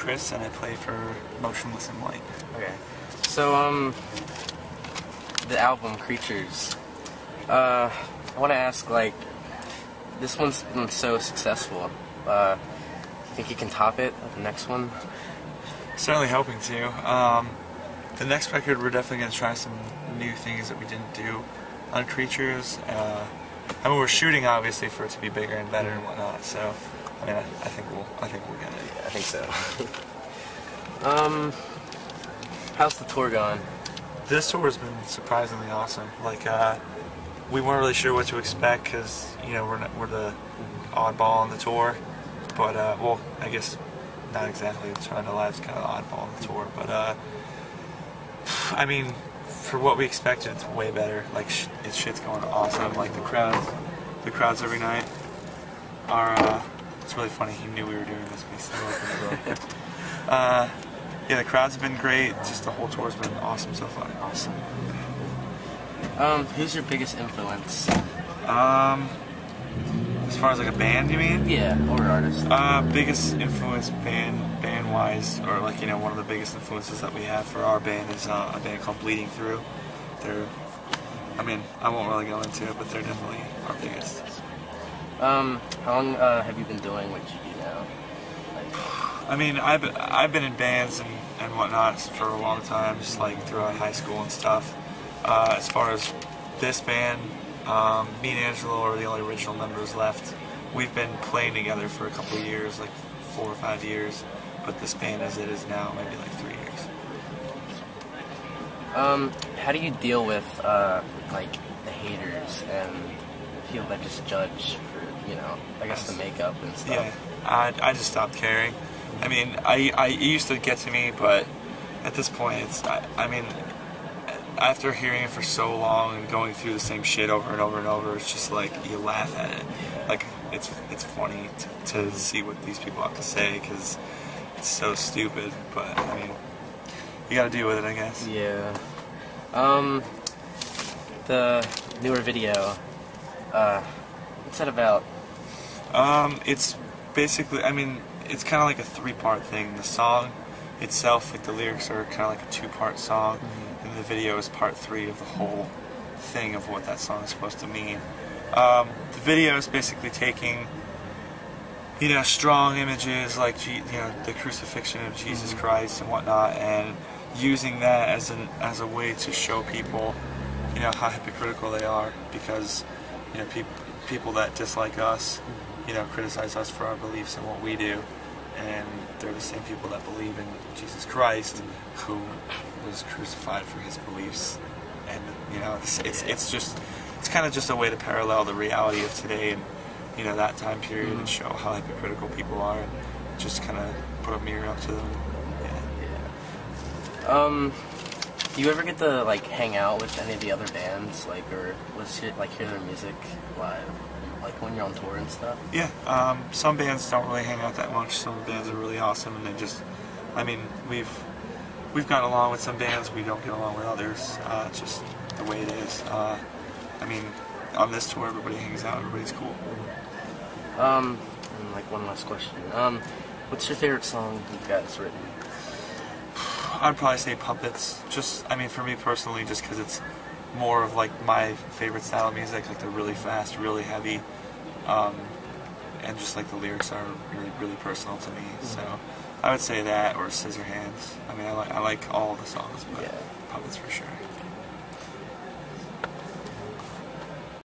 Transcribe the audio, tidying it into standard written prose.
Chris, and I play for Motionless in White. Okay. So, the album, Creatures. I want to ask, like, this one's been so successful. Think you can top it with the next one? Certainly hoping to. The next record, we're definitely going to try some new things that we didn't do on Creatures. I mean, we're shooting obviously for it to be bigger and better and whatnot. So, I mean, I think we'll get it. Yeah, I think so. How's the tour going? This tour has been surprisingly awesome. Like, we weren't really sure what to expect because, you know, we're the oddball on the tour. But, well, I guess not exactly. Trying to Live's kind of the oddball on the tour. But, I mean, for what we expected, it's way better. Like, shit's going awesome. Like, the crowds every night are, it's really funny. He knew we were doing this, but he still opened the door. Yeah, the crowds have been great. Just the whole tour's been awesome so far. Awesome. Who's your biggest influence? As far as like a band, you mean? Yeah, or artist. Biggest influence band-wise, or like, you know, one of the biggest influences that we have for our band is a band called Bleeding Through. I mean, I won't really go into it, but they're definitely our biggest. How long have you been doing what you do now? I mean, I've been in bands and whatnot for a long time, just like throughout high school and stuff. As far as this band, me and Angelo are the only original members left. We've been playing together for a couple of years, like 4 or 5 years, but this band as it is now, maybe like 3 years. How do you deal with like the haters and people that just judge for, you know, I guess the makeup and stuff? Yeah, I just stopped caring. I mean, it used to get to me, but at this point, I mean, after hearing it for so long and going through the same shit over and over and over, it's just like, you laugh at it. Like, it's funny to see what these people have to say, because it's so stupid, but, I mean, you gotta deal with it, I guess. Yeah. The newer video, what's that about? It's basically, I mean, it's kind of like a 3-part thing. The song itself, like the lyrics are kind of like a 2-part song, and the video is part 3 of the whole thing of what that song is supposed to mean. The video is basically taking, you know, strong images like, you know, the crucifixion of Jesus Christ and whatnot, and using that as a way to show people, you know, how hypocritical they are, because, you know, people that dislike us, you know, criticize us for our beliefs and what we do, and they're the same people that believe in Jesus Christ, who was crucified for his beliefs, and, you know, it's kind of just a way to parallel the reality of today and, you know, that time period, and show how hypocritical people are, and just kind of put a mirror up to them. Yeah. Do you ever get to like hang out with any of the other bands, like, or hear their music live, like when you're on tour and stuff? Yeah. Some bands don't really hang out that much. Some bands are really awesome, and they just, I mean, we've gotten along with some bands, we don't get along with others. It's just the way it is. I mean, on this tour, everybody hangs out, everybody's cool. And like one last question. What's your favorite song you guys written? I'd probably say Puppets. Just, I mean, for me personally, just because it's more of like my favorite style of music, like they're really fast, really heavy, and just like the lyrics are really, really personal to me. So I would say that, or Scissorhands. I mean, I like all the songs, but Puppets for sure.